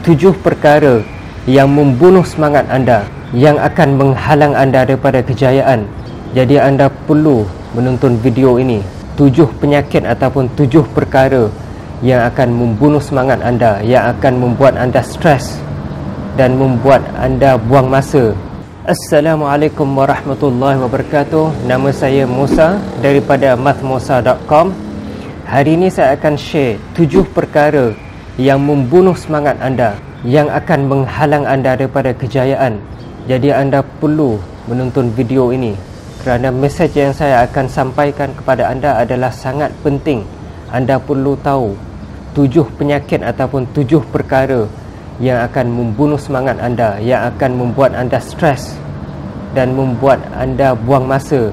7 perkara yang membunuh semangat anda, yang akan menghalang anda daripada kejayaan. Jadi anda perlu menonton video ini. 7 penyakit ataupun 7 perkara yang akan membunuh semangat anda, yang akan membuat anda stres dan membuat anda buang masa. Assalamualaikum warahmatullahi wabarakatuh. Nama saya Musa daripada mathmusa.com. Hari ini saya akan share 7 perkara yang membunuh semangat anda, yang akan menghalang anda daripada kejayaan. Jadi anda perlu menonton video ini, kerana mesej yang saya akan sampaikan kepada anda adalah sangat penting. Anda perlu tahu 7 penyakit ataupun 7 perkara yang akan membunuh semangat anda, yang akan membuat anda stres dan membuat anda buang masa.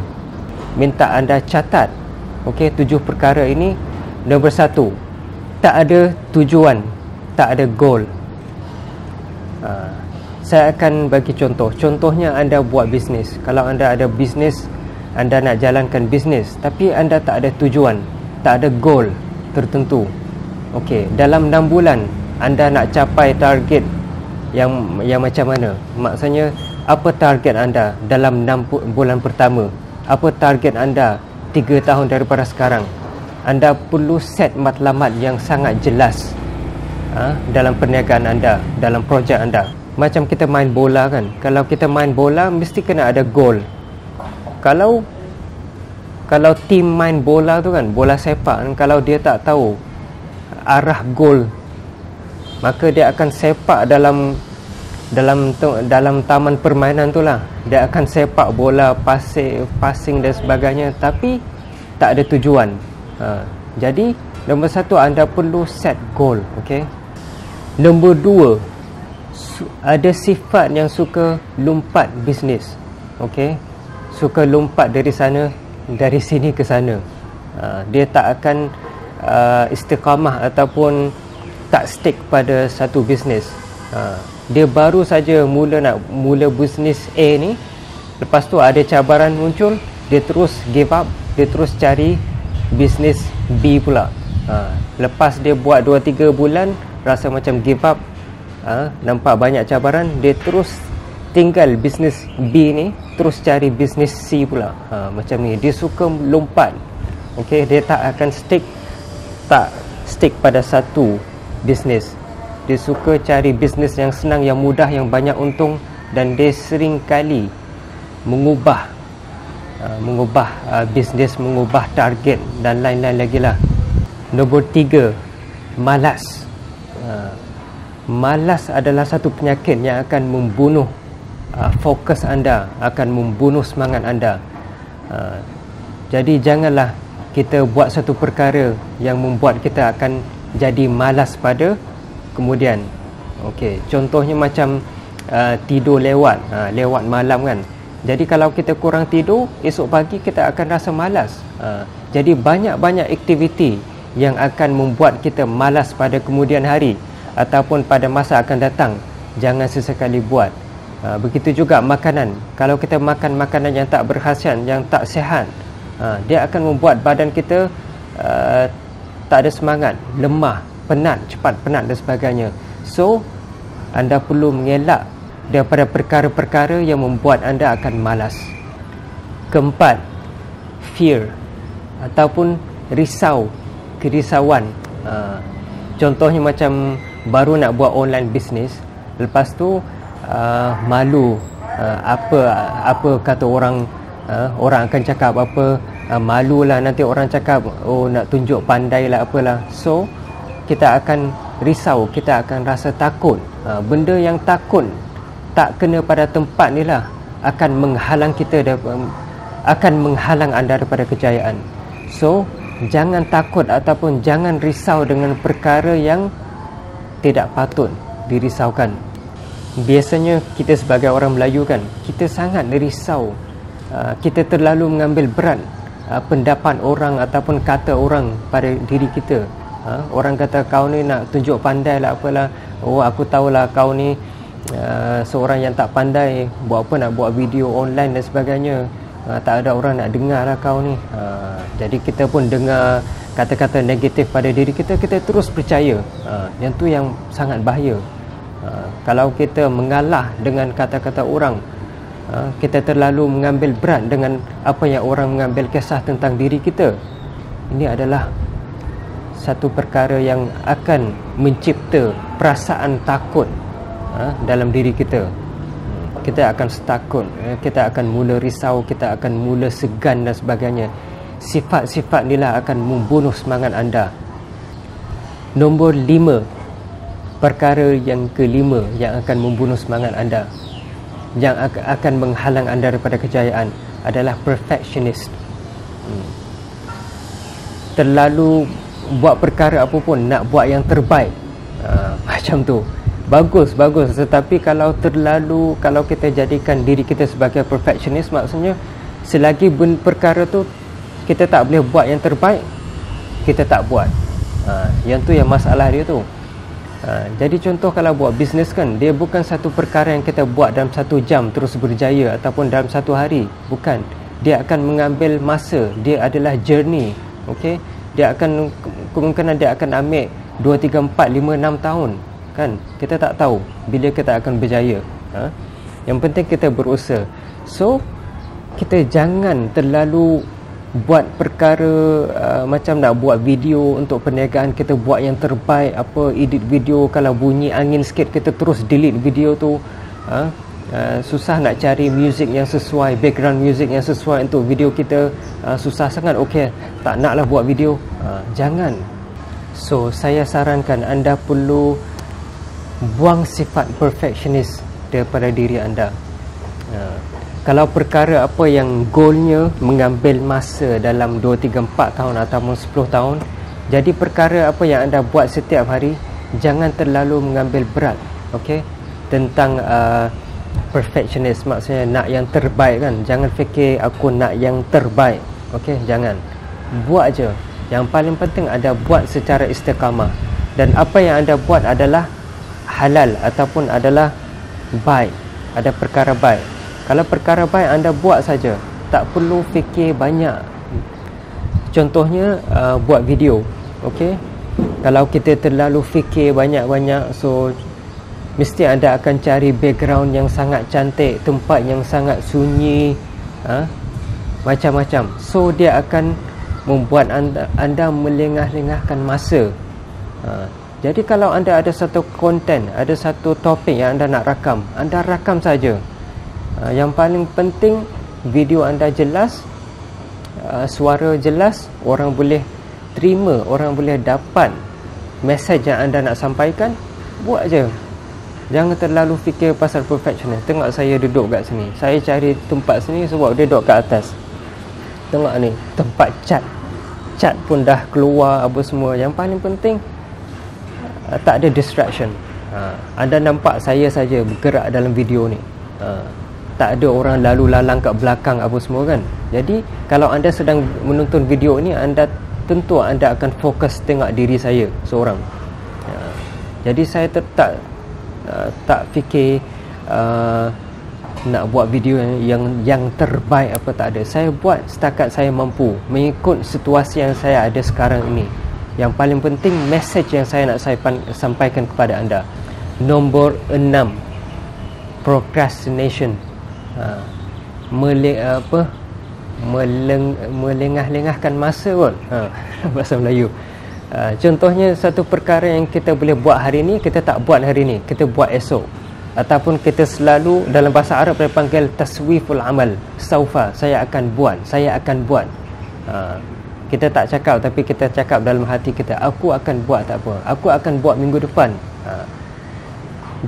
Minta anda catat. Okey, 7 perkara ini. Nombor 1, tak ada tujuan, tak ada goal. Saya akan bagi contoh. Contohnya anda buat bisnes. Kalau anda ada bisnes, anda nak jalankan bisnes, tapi anda tak ada tujuan, tak ada goal tertentu. Okey, dalam 6 bulan anda nak capai target yang macam mana? Maksudnya apa target anda dalam 6 bulan pertama? Apa target anda 3 tahun daripada sekarang? Anda perlu set matlamat yang sangat jelas dalam perniagaan anda, dalam projek anda. Macam kita main bola kan. Kalau kita main bola, mesti kena ada goal. Kalau tim main bola tu kan, bola sepak kan, kalau dia tak tahu arah gol, maka dia akan sepak dalam taman permainan tu lah. Dia akan sepak bola, passing dan sebagainya, tapi tak ada tujuan. Jadi nombor 1, anda perlu set goal. Okay? Nombor 2, ada sifat yang suka lompat bisnes. Okay? Suka lompat dari sana, dari sini ke sana. Dia tak akan istiqamah ataupun tak stick pada satu bisnes. Dia baru saja mula bisnes A ni, lepas tu ada cabaran muncul, dia terus give up, dia terus cari bisnes B pula. Lepas dia buat 2-3 bulan, rasa macam give up, nampak banyak cabaran, dia terus tinggal bisnes B ni, terus cari bisnes C pula. Macam ni, dia suka lompat. Okay, dia tak akan stick pada satu bisnes. Dia suka cari bisnes yang senang, yang mudah, yang banyak untung, dan dia sering kali mengubah bisnes, mengubah target dan lain-lain lagi lah. Nombor 3, malas. Malas adalah satu penyakit yang akan membunuh fokus anda, akan membunuh semangat anda. Jadi janganlah kita buat satu perkara yang membuat kita akan jadi malas pada kemudian. Okey, contohnya macam tidur lewat malam kan. Jadi kalau kita kurang tidur, esok pagi kita akan rasa malas. Jadi banyak-banyak aktiviti yang akan membuat kita malas pada kemudian hari ataupun pada masa akan datang, jangan sesekali buat. Begitu juga makanan. Kalau kita makan makanan yang tak berkhasiat, yang tak sihat, dia akan membuat badan kita tak ada semangat, lemah, penat, cepat penat dan sebagainya. So anda perlu mengelak daripada perkara-perkara yang membuat anda akan malas. Keempat, fear ataupun risau, kerisauan. Contohnya macam baru nak buat online business, lepas tu malu, apa kata orang, orang akan cakap apa, malulah nanti orang cakap, oh nak tunjuk pandai lah apalah. So kita akan risau, kita akan rasa takut. Benda yang takut tak kena pada tempat ni lah akan menghalang kita, akan menghalang anda daripada kejayaan. So jangan takut ataupun jangan risau dengan perkara yang tidak patut dirisaukan. Biasanya kita sebagai orang Melayu kan, kita sangat risau, kita terlalu mengambil berat pendapat orang ataupun kata orang pada diri kita. Orang kata kau ni nak tunjuk pandai lah apalah, oh aku tahulah kau ni seorang yang tak pandai, buat apa nak buat video online dan sebagainya, tak ada orang nak dengar lah kau ni. Jadi kita pun dengar kata-kata negatif pada diri kita, kita terus percaya. Yang tu yang sangat bahaya. Kalau kita mengalah dengan kata-kata orang, kita terlalu mengambil berat dengan apa yang orang mengambil kisah tentang diri kita, ini adalah satu perkara yang akan mencipta perasaan takut dalam diri kita. Kita akan takut, kita akan mula risau, kita akan mula segan dan sebagainya. Sifat-sifat inilah akan membunuh semangat anda. Nombor 5, perkara yang kelima yang akan membunuh semangat anda, yang akan menghalang anda daripada kejayaan, adalah perfectionist. Terlalu buat perkara apa pun nak buat yang terbaik, macam tu. Bagus, tetapi kalau kita jadikan diri kita sebagai perfectionist, maksudnya selagi perkara tu kita tak boleh buat yang terbaik, kita tak buat. Yang tu yang masalah dia tu. Jadi contoh kalau buat bisnes kan, dia bukan satu perkara yang kita buat dalam 1 jam terus berjaya ataupun dalam 1 hari. Bukan. Dia akan mengambil masa. Dia adalah journey. Okay? Dia akan, kemungkinan dia akan ambil 2, 3, 4, 5, 6 tahun. Kan? Kita tak tahu bila kita akan berjaya. Yang penting kita berusaha. So, kita jangan terlalu buat perkara macam nak buat video untuk perniagaan, kita buat yang terbaik, edit video, kalau bunyi angin sikit kita terus delete video tu. Susah nak cari music yang sesuai, background music yang sesuai untuk video kita, susah sangat. Okey, tak naklah buat video. Jangan. So saya sarankan anda perlu buang sifat perfectionist daripada diri anda. Kalau perkara apa yang goalnya mengambil masa dalam 2, 3, 4 tahun ataupun 10 tahun, jadi perkara apa yang anda buat setiap hari, jangan terlalu mengambil berat. Okay? Tentang perfectionist, maksudnya nak yang terbaik kan. Jangan fikir aku nak yang terbaik. Okay? Jangan. Buat je. Yang paling penting anda buat secara istiqamah. Dan apa yang anda buat adalah halal ataupun adalah baik. Ada perkara baik. Kalau perkara baik anda buat saja, tak perlu fikir banyak. Contohnya buat video. Okey. Kalau kita terlalu fikir banyak-banyak, so mesti anda akan cari background yang sangat cantik, tempat yang sangat sunyi, macam-macam. So dia akan membuat anda melengah-lengahkan masa. Jadi kalau anda ada satu konten, ada satu topik yang anda nak rakam, anda rakam saja. Yang paling penting video anda jelas, suara jelas, orang boleh terima, orang boleh dapat mesej yang anda nak sampaikan. Buat je. Jangan terlalu fikir pasal perfectionist. Tengok saya duduk kat sini, saya cari tempat sini sebab dia duduk kat atas. Tengok ni, tempat cat pun dah keluar apa semua. Yang paling penting tak ada distraction. Anda nampak saya saja bergerak dalam video ni. Tak ada orang lalu lalang kat belakang apa semua kan. Jadi kalau anda sedang menonton video ni, tentu anda akan fokus tengok diri saya seorang. Jadi saya tak fikir nak buat video yang terbaik apa, tak ada. Saya buat setakat saya mampu, mengikut situasi yang saya ada sekarang ini. Yang paling penting message yang saya nak sampaikan kepada anda. Nombor 6, procrastination. Melengah-lengahkan masa kot, bahasa Melayu. Contohnya satu perkara yang kita boleh buat hari ni, kita tak buat hari ni, kita buat esok. Ataupun kita selalu, dalam bahasa Arab dia panggil taswiful amal, saufa, saya akan buat. Kita tak cakap, tapi kita cakap dalam hati kita, aku akan buat, tak apa, aku akan buat minggu depan.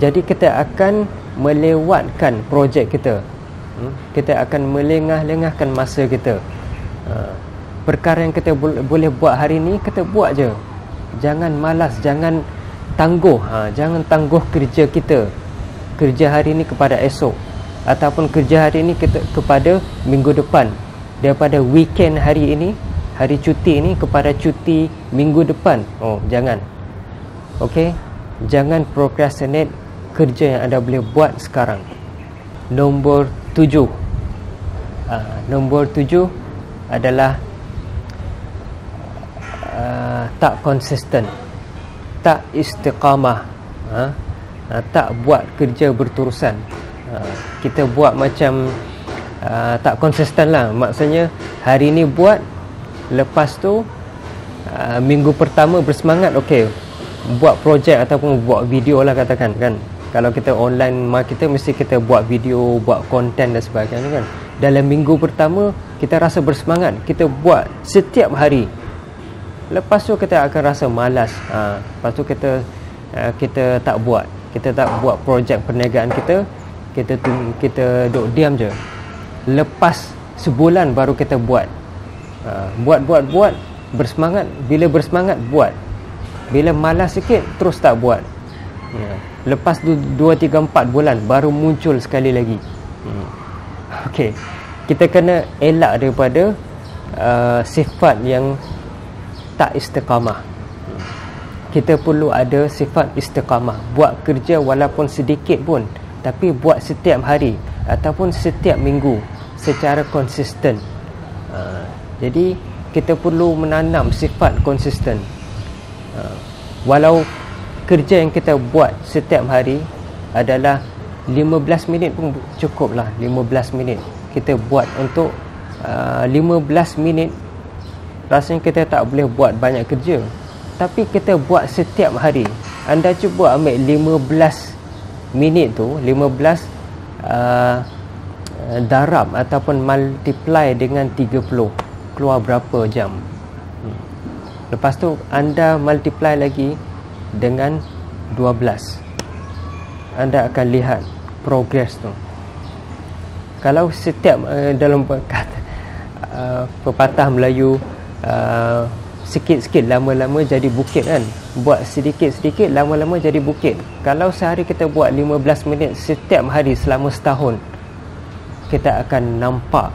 Jadi kita akan melewatkan projek kita. Kita akan melengah-lengahkan masa kita. Perkara yang kita boleh buat hari ni, kita buat je. Jangan malas, jangan tangguh. Jangan tangguh kerja kita, kerja hari ni kepada esok, ataupun kerja hari ni kepada minggu depan. Daripada weekend hari ini, hari cuti ini, kepada cuti minggu depan. Jangan. Okay? Jangan procrastinate kerja yang anda boleh buat sekarang. Nombor 7. Nombor 7 adalah tak konsisten, tak istiqamah. tak buat kerja berterusan. Kita buat macam tak konsisten lah. Maksudnya hari ni buat, lepas tu minggu pertama bersemangat, okey, buat projek ataupun buat video lah katakan kan. Kalau kita online marketer, mesti kita buat video, buat konten dan sebagainya kan. Dalam minggu pertama kita rasa bersemangat, kita buat setiap hari. Lepas tu kita akan rasa malas. Lepas tu kita tak buat. Kita tak buat projek perniagaan kita. Kita duduk diam je. Lepas sebulan baru kita buat. Buat, bersemangat. Bila bersemangat buat. Bila malas sikit terus tak buat. Lepas 2, 3, 4 bulan baru muncul sekali lagi. Okey, kita kena elak daripada sifat yang tak istiqamah. Kita perlu ada sifat istiqamah. Buat kerja walaupun sedikit pun, tapi buat setiap hari ataupun setiap minggu secara konsisten. Jadi kita perlu menanam sifat konsisten. Walau kerja yang kita buat setiap hari adalah 15 minit pun cukup lah. 15 minit kita buat untuk 15 minit. Rasanya kita tak boleh buat banyak kerja, tapi kita buat setiap hari. Anda cuba ambil 15 minit tu, 15 darab ataupun multiply dengan 30, keluar berapa jam. Lepas tu anda multiply lagi dengan 12, anda akan lihat progress tu. Kalau setiap dalam pepatah Melayu, sikit-sikit lama-lama jadi bukit kan. Buat sedikit-sedikit lama-lama jadi bukit. Kalau sehari kita buat 15 minit setiap hari selama setahun, kita akan nampak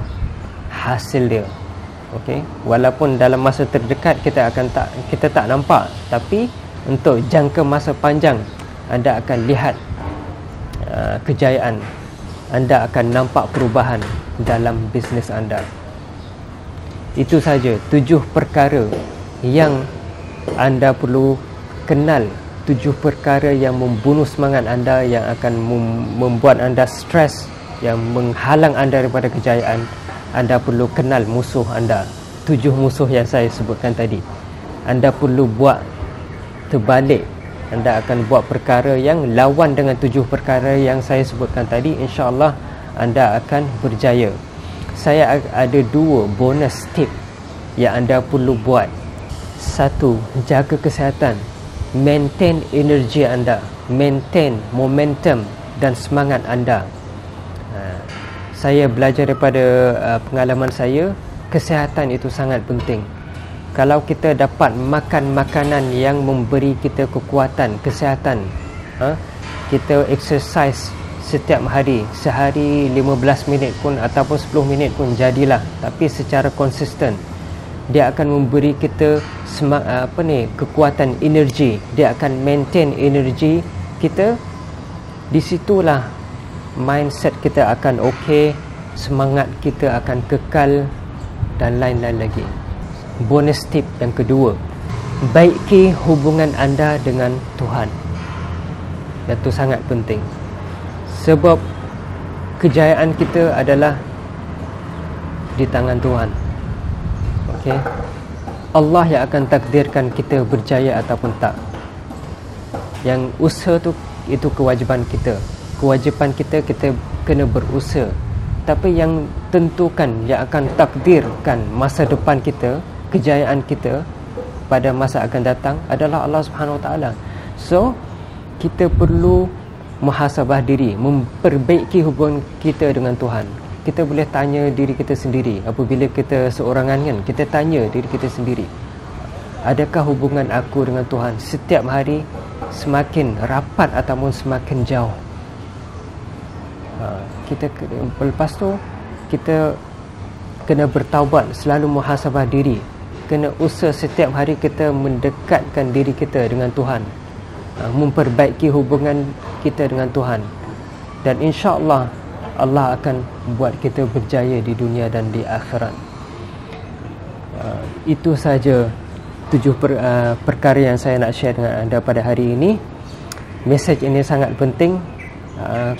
hasil dia. Okey, walaupun dalam masa terdekat kita tak nampak, tapi untuk jangka masa panjang anda akan lihat kejayaan. Anda akan nampak perubahan dalam bisnes anda. Itu saja 7 perkara yang anda perlu kenal. 7 perkara yang membunuh semangat anda, yang akan membuat anda stres, yang menghalang anda daripada kejayaan. Anda perlu kenal musuh anda. 7 musuh yang saya sebutkan tadi. Anda perlu buat terbalik. Anda akan buat perkara yang lawan dengan 7 perkara yang saya sebutkan tadi. InsyaAllah anda akan berjaya. Saya ada 2 bonus tip yang anda perlu buat. 1, jaga kesihatan. Maintain energi anda. Maintain momentum dan semangat anda. Saya belajar daripada pengalaman saya, kesihatan itu sangat penting. Kalau kita dapat makan makanan yang memberi kita kekuatan, kesihatan, kita exercise setiap hari, sehari 15 minit pun ataupun 10 minit pun jadilah, tapi secara konsisten, dia akan memberi kita kekuatan, energi. Dia akan maintain energi kita. Di situlah mindset kita akan okey, semangat kita akan kekal dan lain-lain lagi. Bonus tip yang kedua, baiki hubungan anda dengan Tuhan. Itu sangat penting. Sebab kejayaan kita adalah di tangan Tuhan. Okey. Allah yang akan takdirkan kita berjaya ataupun tak. Yang usaha tu, itu kewajipan kita. Kewajipan kita kena berusaha. Tapi yang tentukan, yang akan takdirkan masa depan kita, kejayaan kita pada masa akan datang adalah Allah Subhanahu Wa Taala. So kita perlu muhasabah diri, memperbaiki hubungan kita dengan Tuhan. Kita boleh tanya diri kita sendiri. Apabila kita seorangan kan, kita tanya diri kita sendiri, adakah hubungan aku dengan Tuhan setiap hari semakin rapat ataupun semakin jauh? Lepas tu kita kena bertaubat, selalu muhasabah diri. Kena usaha setiap hari kita mendekatkan diri kita dengan Tuhan, memperbaiki hubungan kita dengan Tuhan. Dan insya-Allah Allah akan buat kita berjaya di dunia dan di akhirat. Itu saja 7 perkara yang saya nak share dengan anda pada hari ini. Mesej ini sangat penting.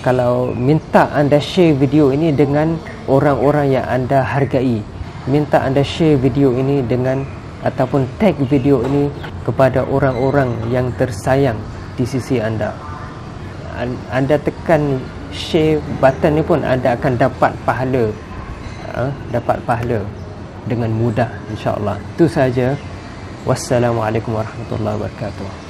Kalau minta anda share video ini dengan orang-orang yang anda hargai, minta anda share video ini dengan ataupun tag video ini kepada orang-orang yang tersayang di sisi anda. Anda tekan share button ni pun anda akan dapat pahala, dapat pahala dengan mudah, insya-Allah. Itu saja. Wassalamualaikum warahmatullahi wabarakatuh.